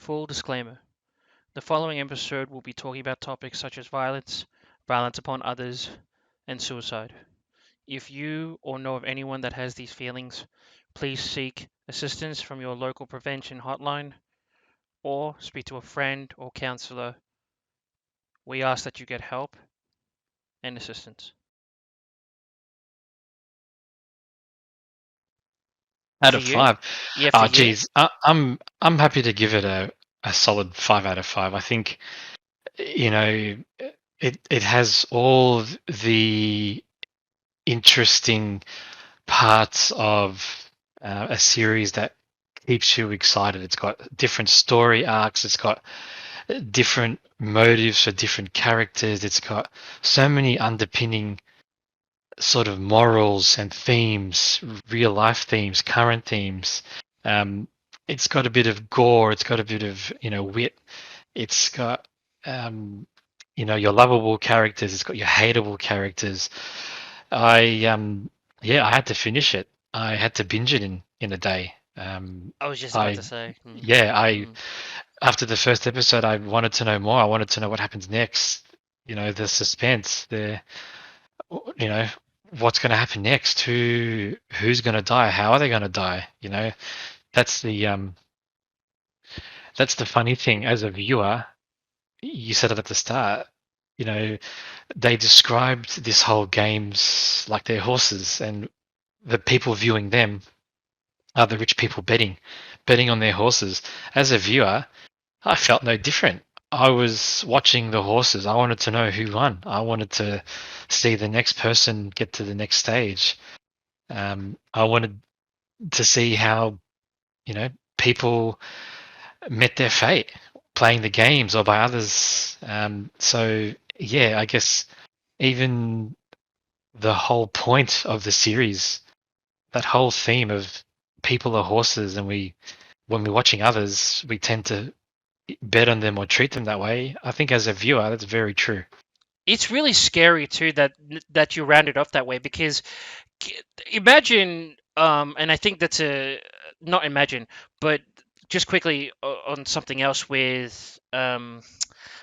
Full disclaimer: the following episode will be talking about topics such as violence, violence upon others, and suicide. If you or know of anyone that has these feelings, please seek assistance from your local prevention hotline or speak to a friend or counselor. We ask that you get help and assistance. Out For of you? five. Yeah, for Oh, you? geez. I'm happy to give it a solid 5 out of 5. I think, you know, it has all the interesting parts of a series that keeps you excited. It's got different story arcs. It's got different motives for different characters. It's got so many underpinning sort of morals and themes, real life themes, current themes. Um, it's got a bit of gore. It's got a bit of wit. It's got your lovable characters. It's got your hateable characters. I yeah, I had to finish it. I had to binge it in a day. I was just about I to say. yeah, I after the first episode, I wanted to know more. I wanted to know what happens next. The suspense, you know, what's going to happen next? Who's going to die? How are they going to die? That's the funny thing as a viewer. You said it at the start. You know, they described this whole games like they're horses, and the people viewing them are the rich people betting on their horses. As a viewer, I felt no different. I was watching the horses. I wanted to know who won. I wanted to see the next person get to the next stage. I wanted to see how people met their fate playing the games or by others. So yeah, I guess even the whole point of the series, that whole theme of people are horses, and when we're watching others, we tend to bet on them or treat them that way. I think as a viewer, that's very true. It's really scary too that you rounded off that way because imagine and I think that's a not imagine but just quickly on something else with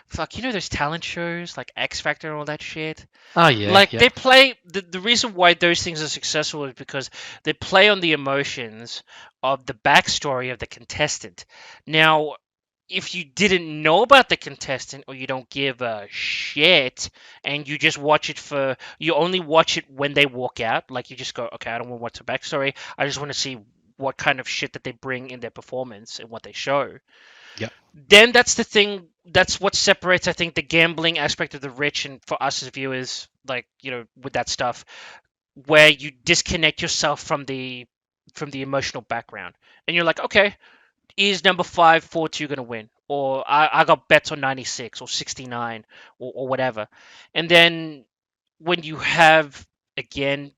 fuck, those talent shows like X Factor and all that shit. Oh yeah, Like yeah. they play the reason why those things are successful is because they play on the emotions of the backstory of the contestant. Now, if you didn't know about the contestant or you don't give a shit and you just watch it for you only watch it when they walk out, like you just go, okay, I don't want to watch the backstory. I just want to see what kind of shit that they bring in their performance and what they show. Yep. Then that's the thing. That's what separates, I think, the gambling aspect of the rich and for us as viewers, like with that stuff, where you disconnect yourself from the emotional background, and you're like, okay, is number 542 going to win? Or I got bets on 96 or 69 or whatever. And then when you have, again,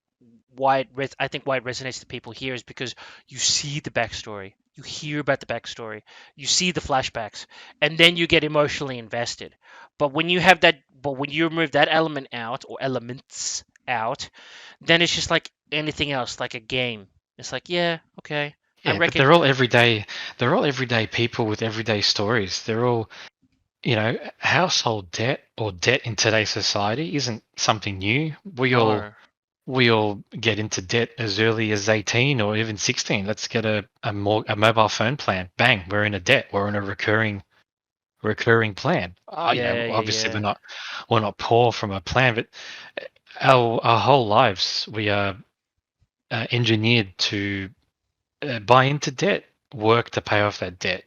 I think why it resonates to people here is because you see the backstory, you hear about the backstory, you see the flashbacks, and then you get emotionally invested. But when you remove that element out or elements out, then it's just like anything else, like a game. It's like, yeah, okay, I Yeah, but reckon. they're all everyday people with everyday stories. They're all, household debt or debt in today's society isn't something new. No. We all get into debt as early as 18 or even 16. Let's get a mobile phone plan. Bang, we're in a debt. We're in a recurring plan. Yeah, yeah, Obviously yeah. we're not poor from a plan, but our whole lives we are engineered to buy into debt, work to pay off that debt.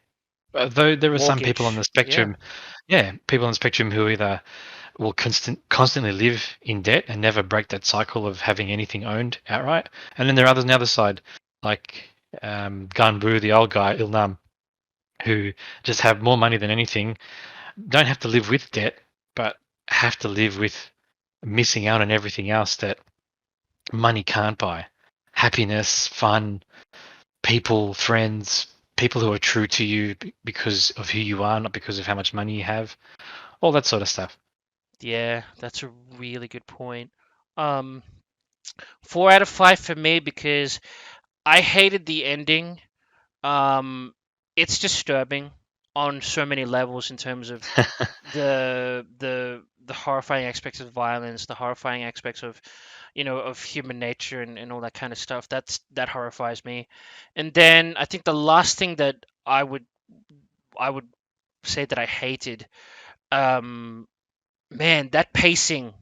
Though there are some people on the Mortgage. Yeah. spectrum, yeah, people on the spectrum who either will constantly live in debt and never break that cycle of having anything owned outright, and then there are others on the other side, like Ganbu, the old guy, Ilnam, who just have more money than anything, don't have to live with debt, but have to live with missing out on everything else that money can't buy: happiness, fun, people, friends, people who are true to you because of who you are, not because of how much money you have, all that sort of stuff. Yeah, that's a really good point. Um, 4 out of 5 for me because I hated the ending. Um, it's disturbing. on so many levels in terms of the horrifying aspects of violence, the horrifying aspects of of human nature and all that kind of stuff. That horrifies me. And then I think the last thing that I would say that I hated, um, man, that pacing.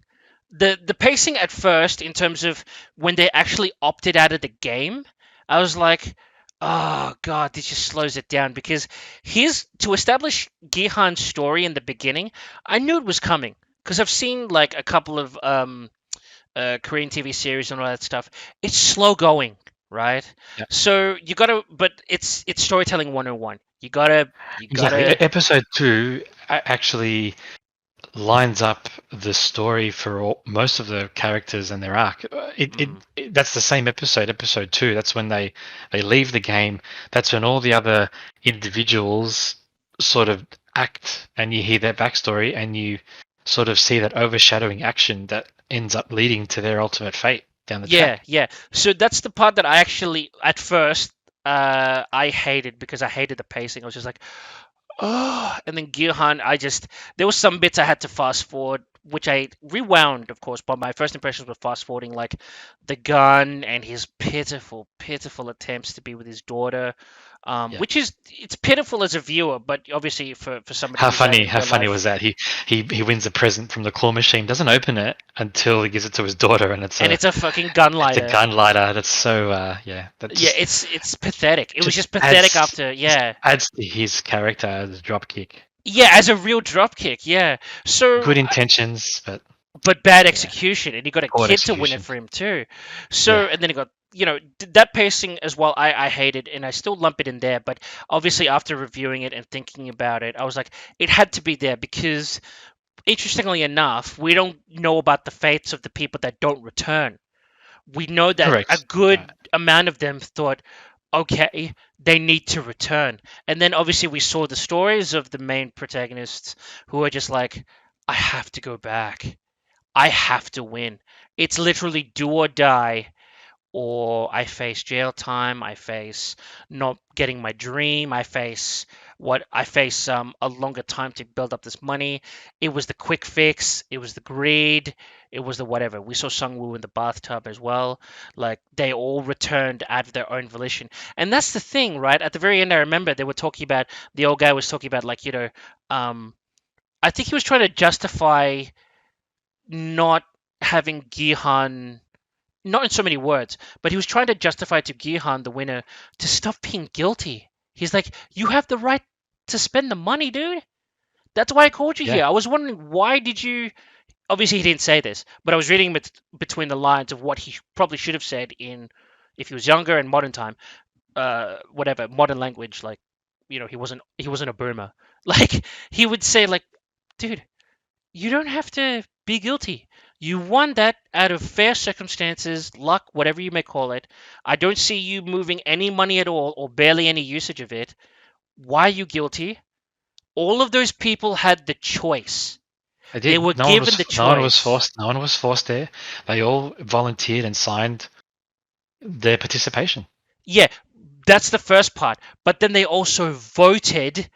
The pacing at first, in terms of when they actually opted out of the game, I was like, oh god, this just slows it down, because here's to establish Gihan's story in the beginning. I knew it was coming because I've seen like a couple of Korean TV series and all that stuff. It's slow going, right? Yeah, So you gotta, but it's storytelling 101. You gotta. exactly. Episode two actually lines up the story for most of the characters and their arc. Mm, That's the same episode, episode two. That's when they leave the game. That's when all the other individuals sort of act, and you hear their backstory, and you sort of see that overshadowing action that ends up leading to their ultimate fate down the yeah, track. yeah. So that's the part that I actually, at first, I hated, because I hated the pacing. I was just like, oh, and then Gilhan, there was some bits I had to fast forward, which I rewound, of course, but my first impressions were fast forwarding, like the gun and his pitiful, pitiful attempts to be with his daughter, Yeah. which is, it's pitiful as a viewer, but obviously for somebody who's had it in How real funny life. was that? He wins a present from the claw machine, doesn't open it until he gives it to his daughter, and And it's a fucking gun it's a lighter. gun lighter. That's so yeah. That Yeah, it's pathetic. It was just just pathetic adds after, just yeah. adds to his character as a dropkick. Yeah, as a real dropkick, yeah. Good So intentions, but but bad yeah, execution, and he got a poor kid to win it execution. for him too. Yeah, So, and then he got, that pacing as well. I hated, and I still lump it in there. But obviously, after reviewing it and thinking about it, I was like, it had to be there, because interestingly enough, we don't know about the fates of the people that don't return. We know that a correct. good Right. amount of them thought, okay, they need to return. And then obviously we saw the stories of the main protagonists who are just like, I have to go back. I have to win. It's literally do or die, or I face jail time, I face not getting my dream, I face a longer time to build up this money. It was the quick fix, it was the greed, it was the whatever. We saw Sung Woo in the bathtub as well. Like, they all returned out of their own volition. And that's the thing, right? At the very end, I remember they were talking about, the old guy was talking about, like, um I think he was trying to justify not having Gihan, not in so many words, but he was trying to justify to Gihan, the winner, to stop being guilty. He's like, you have the right to spend the money, dude. That's why I called you Yeah, here. I was wondering, why did you? Obviously, he didn't say this, but I was reading between the lines of what he probably should have said in, if he was younger in modern time, whatever modern language, like, he wasn't a boomer. Like, he would say, like, dude, you don't have to be guilty. You won that out of fair circumstances, luck, whatever you may call it. I don't see you moving any money at all, or barely any usage of it. Why are you guilty? All of those people had the choice. they They did. were given the No one was choice. forced. No one was forced there. They all volunteered and signed their participation. Yeah, that's the first part. But then they also voted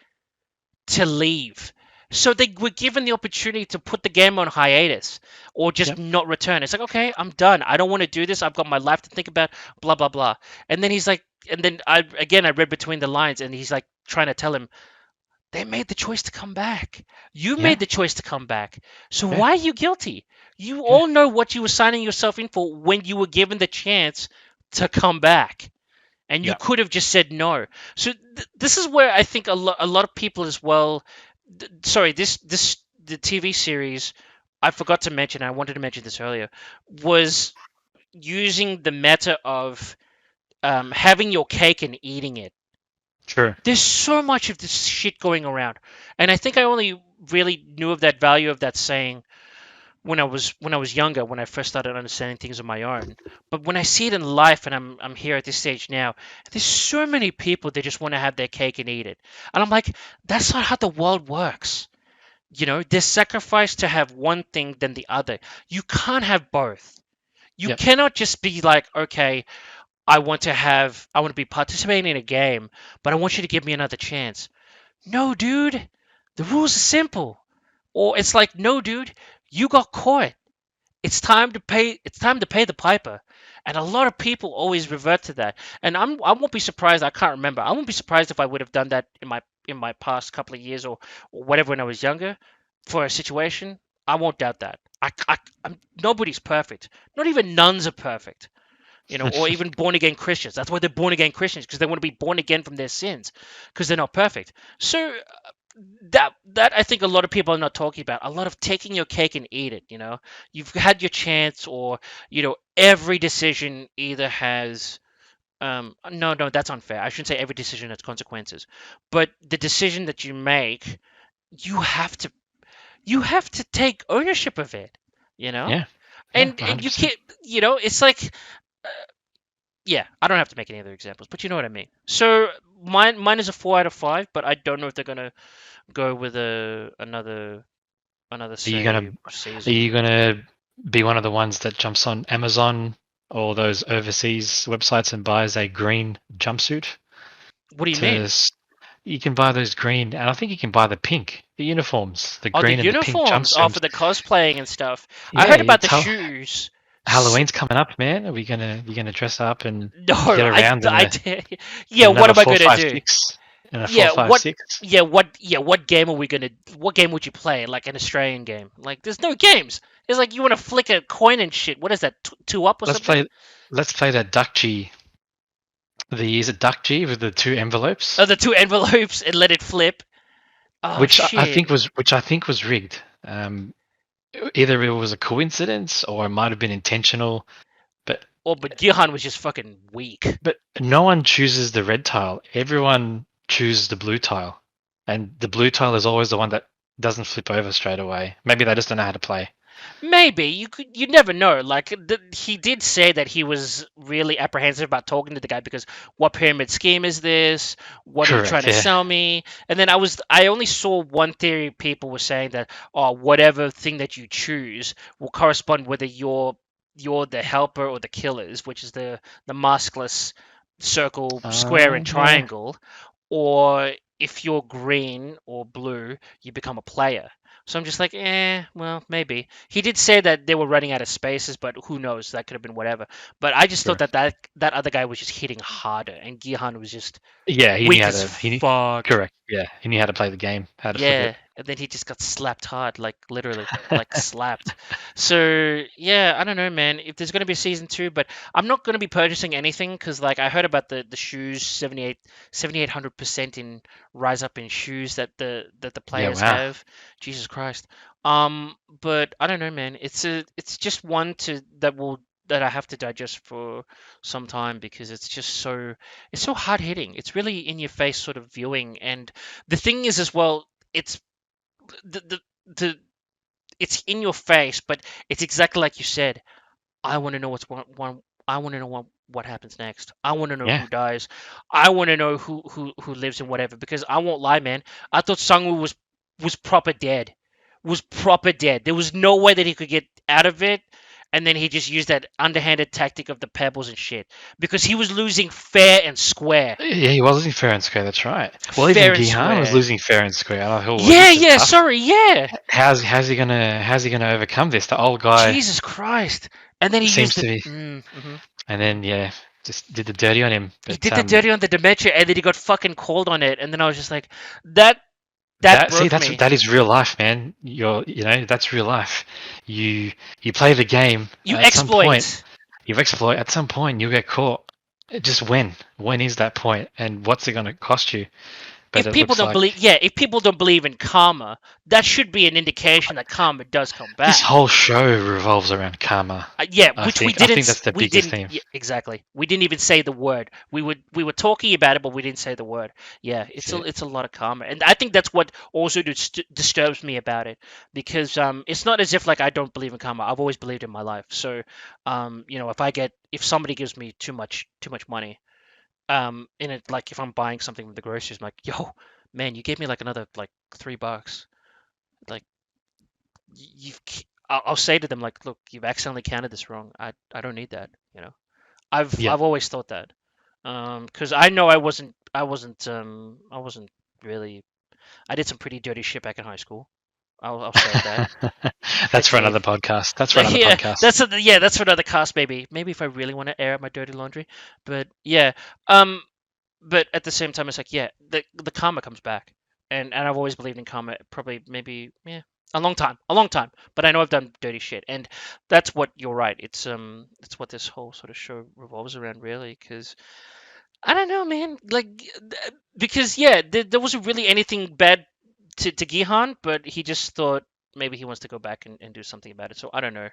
to leave. So they were given the opportunity to put the game on hiatus, or just Yep. not return. It's like, okay, I'm done. I don't want to do this. I've got my life to think about, blah, blah, blah. And then he's like, and then I read between the lines, and he's like trying to tell him, they made the choice to come back. You Yeah. made the choice to come back. So Yeah. why are you guilty? You Yeah. all know what you were signing yourself in for when you were given the chance to come back, and you Yeah. could have just said no. So this is where I think a lot of people as well. Sorry, this the TV series, I forgot to mention. I wanted to mention this earlier. Was using the meta of having your cake and eating it. True. There's so much of this shit going around, and I think I only really knew of that value of that saying when I was younger, when I first started understanding things on my own. But when I see it in life, and I'm here at this stage now, there's so many people that just want to have their cake and eat it. And I'm like, that's not how the world works. There's sacrifice to have one thing than the other. You can't have both. You Yep. cannot just be like, okay, I want to be participating in a game, but I want you to give me another chance. no, dude, the rules are simple. Or it's like, no, dude, you got caught. It's time to pay. It's time to pay the piper. And a lot of people always revert to that. And I won't be surprised. I can't remember. I won't be surprised if I would have done that in my past couple of years or whatever when I was younger for a situation. I won't doubt that. Nobody's perfect. Not even nuns are perfect. Or even born again Christians. That's why they're born again Christians, because they want to be born again from their sins, because they're not perfect. So that I think a lot of people are not talking about. A lot of taking your cake and eat it. You've had your chance, or every decision either has. No, that's unfair. I shouldn't say every decision has consequences, but the decision that you make, you have to you have to take ownership of it. You know, Yeah, yeah, and you 100%. can't. It's like, yeah, I don't have to make any other examples, but you know what I mean. So mine is a 4 out of 5, but I don't know if they're gonna go with another Are you gonna say are season. you gonna be one of the ones that jumps on Amazon or those overseas websites and buys a green jumpsuit What do you to mean? s- you can buy those green, and I think you can buy the pink, the uniforms, the Oh, the green and the pink uniforms are jumpsuits. for the cosplaying and stuff. I Yeah, heard about the it's shoes. S- Halloween's coming up, man. Are we gonna you gonna dress up and No, get around I, in yeah. What another am I four gonna five do? six in a four Yeah, five what? six? What game are we gonna? What game would you play? Like an Australian game? Like, there's no games. It's like you want to flick a coin and shit. What is that? Two up or Let's something? play let's play that Duck G. Is it Duck G with the two Oh, envelopes? the two envelopes and let it flip. Oh shit. Which I think was rigged. Either it was a coincidence or it might have been intentional, but Oh, but Gihan was just fucking weak. no one chooses the red tile. Everyone chooses the blue tile, and the blue tile is always the one that doesn't flip over straight away. Maybe they just don't know how to play. Maybe you never know. Like, he did say that he was really apprehensive about talking to the guy because what pyramid scheme is this? What are you trying Correct. to Yeah. sell me? And then I only saw one theory. People were saying that, oh, whatever thing that you choose will correspond whether you're the helper or the killers, which is the maskless circle, square, and Yeah. triangle. Or if you're green or blue, you become a player. So I'm just like, well, maybe. He did say that they were running out of spaces, but who knows? That could have been whatever. But I just thought Sure. that other guy was just hitting harder, and Gihan was just Yeah. He knew weak how as to. fuck. Correct. Yeah. He knew how to play the game. How to flip it. Yeah, and then he just got slapped hard, like literally, like slapped. So yeah, I don't know, man. If there's gonna be a season two, but I'm not gonna be purchasing anything because, like, I heard about the shoes 7800% in rise up in shoes that the Yeah. players Wow. have. Jesus Christ. But I don't know, man. It's just one to that I have to digest for some time because it's so hard hitting. It's really in your face sort of viewing, and the thing is as well, it's the it's in your face, but it's exactly like you said. I want to know one. I want to know what happens next. I want to know Yeah. who dies. I want to know who lives and whatever. Because I won't lie, man. I thought Sangwoo was proper dead. Was proper dead. There was no way that he could get out of it. And then he just used that underhanded tactic of the pebbles and shit. Because he was losing fair and square. Yeah, he was losing fair and square. That's right. Well, even Fair and Gihan was square. losing fair and square. And I thought, well, Yeah, this is yeah, tough. sorry, yeah. How's he gonna overcome this? The old guy Jesus Christ. And then he seems used to it. be, Mhm. and then yeah, just did the dirty on him. He But did the dirty on the dementia, and then he got fucking cold on it. And then I was just like, that that broke me. that is real life, man. That's real life. You you play the game. You At some point, exploit. you exploit. At some point, you'll get caught. Just when? When is that point? And what's it gonna cost you? But If it people looks don't like believe, yeah, if people don't believe in karma, that should be an indication that karma does come this back. whole show revolves around karma. Yeah, I which we think I didn't. think that's the We biggest didn't. theme. Yeah, exactly. We didn't even say the word. We were talking about it, but we didn't say the word. Yeah, That's it. it's a lot of karma, and I think that's what also disturbs me about it, because it's not as if like I don't believe in karma. I've always believed in my life. So if somebody gives me too much money, in it, like if I'm buying something from the groceries, I'm like, yo, man, you gave me like another like $3. Like, you've I'll say to them like, look, you've accidentally counted this wrong. I don't need that. Yeah. I've always thought that. Because I know I wasn't really. I did some pretty dirty shit back in high school. I'll say that. That's for Actually, another podcast. That's for another yeah, podcast. that's for another cast. Maybe if I really want to air out my dirty laundry. But yeah, um, but at the same time, it's like, yeah, the karma comes back, and I've always believed in karma. Probably, maybe, yeah, a long time. But I know I've done dirty shit, and that's what you're right. It's what this whole sort of show revolves around, really. Because I don't know, man. Like, because yeah, there wasn't really anything bad to Gihan, but he just thought maybe he wants to go back and do something about it. So I don't know.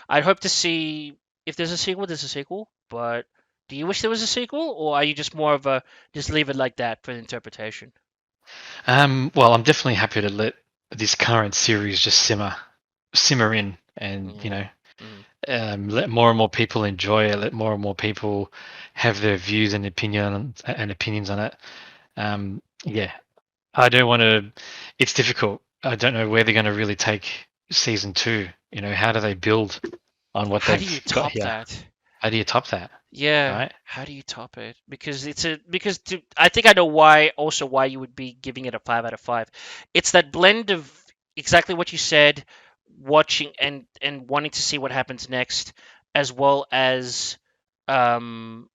I'd hope to see if there's a sequel. There's a sequel, but do you wish there was a sequel, or are you just more of a just leave it like that for interpretation? Well, I'm definitely happy to let this current series just simmer in, and Mm, mm. let more and more people enjoy it. Let more and more people have their views and opinions on it. Yeah, I don't want to. It's difficult. I don't know where they're going to really take season two. How do they build on what How do you they've got top here? that? How do you top that? Yeah, Right? how do you top it? Because I think I know why, also why you would be giving it a 5 out of 5. It's that blend of exactly what you said, watching and wanting to see what happens next, as well as the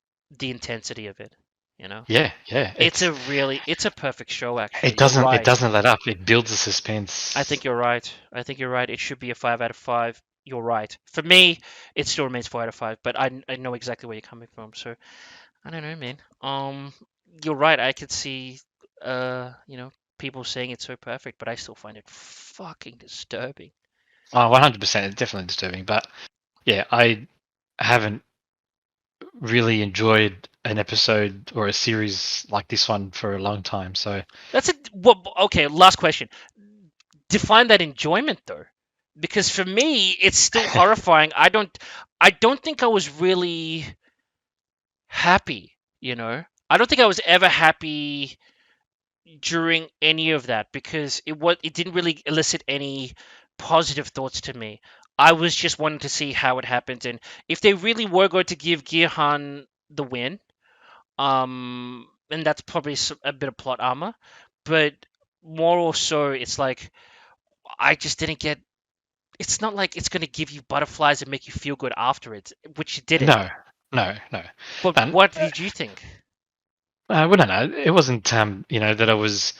intensity of it, you know? Yeah, yeah. It's a perfect show, It actually. You're doesn't it right. doesn't let up. It builds the I suspense. think you're right. I think you're right. It should be a 5 out of 5. You're right. For me, it still remains 4 out of 5, but I know exactly where you're coming from. So I don't know, man. You're right. I could see, people saying it's so perfect, but I still find it fucking disturbing. Oh, 100%. It's definitely disturbing. But yeah, I haven't really enjoyed an episode or a series like this one for a long time. So That's it. Well, okay, last question. Define that enjoyment, though, because for me, it's still horrifying. I don't think I was really happy. I don't think I was ever happy during any of that because it didn't really elicit any positive thoughts to me. I was just wanting to see how it happened, and if they really were going to give Girhan the win, and that's probably a bit of plot armor, but more or so, it's like I just didn't get. It's not like it's going to give you butterflies and make you feel good after it, which it didn't. no, no, no. But And what did you think? well, no, it wasn't that I was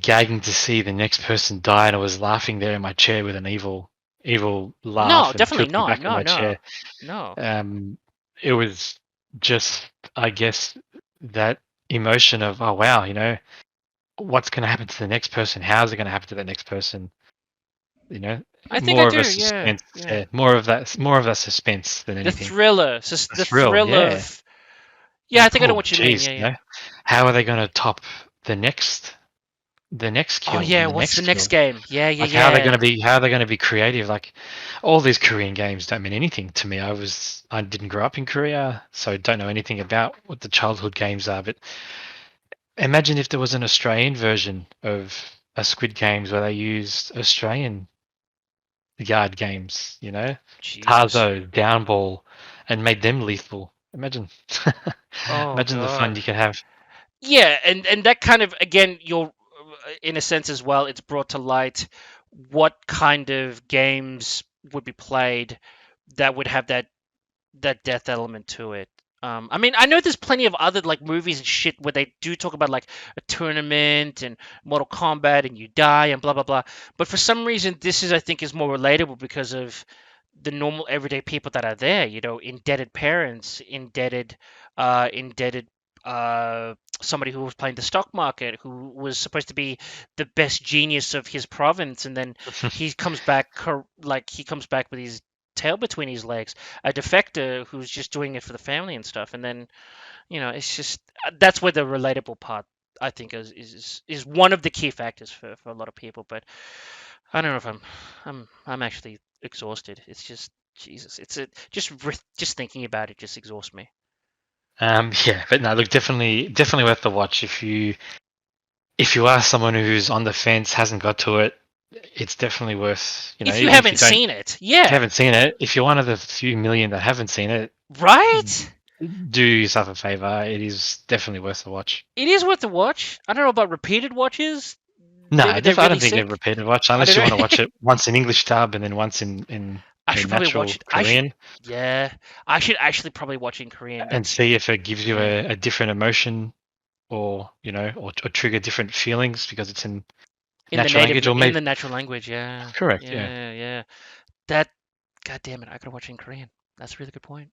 gagging to see the next person die, and I was laughing there in my chair with an evil No, laugh and definitely tilting not. back in No, my no, chair. no. It was just, I guess, that emotion of, oh wow, what's going to happen to the next person? How's it going to happen to the next person? You know, I think I more of do. a Yeah, suspense. yeah. Yeah, more of that suspense than The anything. thriller, The the thrill, thrill yeah. of. Yeah, I Like, think I know oh, what you mean. geez, Yeah, yeah. how are they going to top the next, the next Oh kill yeah, and the what's the next next kill? game? Yeah, yeah, Like, yeah. how are they going to be creative? Like, all these Korean games don't mean anything to me. I didn't grow up in Korea, so I don't know anything about what the childhood games are. But imagine if there was an Australian version of a Squid Games where they used Australian yard games, Jesus. Tarzo, Downball, and made them lethal. Imagine, Oh imagine the fun God. you could have. Yeah, and that kind of, again, you're in a sense as well. It's brought to light what kind of games would be played that would have that death element to it. I mean, I know there's plenty of other like movies and shit where they do talk about like a tournament and Mortal Kombat and you die and blah blah blah. But for some reason, this I think is more relatable because of the normal everyday people that are there. Indebted parents, indebted somebody who was playing the stock market, who was supposed to be the best genius of his province, and then he comes back with his tail between his legs, a defector who's just doing it for the family and stuff. And then it's just that's where the relatable part, I think, is one of the key factors for a lot of people. But I don't know if I'm actually exhausted. It's just Jesus. Just thinking about it just exhausts me. Yeah, but no, look, definitely worth the watch if you are someone who's on the fence, hasn't got to it. It's definitely worth, If you even if you haven't don't seen it, yeah, haven't seen it. If you're one of the few million that haven't seen it, right. do yourself a favor. It is definitely worth the watch. It is worth the watch. I don't know about repeated watches. No, They're I really don't think they're sick. repeated watch I unless don't you want to know. watch it once in English dub and then once I in should probably watch natural it. Korean Yeah, I should actually probably watch it in Korean. and That's see if it gives you yeah. a different emotion or or trigger different feelings because it's in natural language or In maybe the natural language. Yeah, correct, yeah. yeah. That. God damn it! I gotta watch it in Korean. That's a really good point.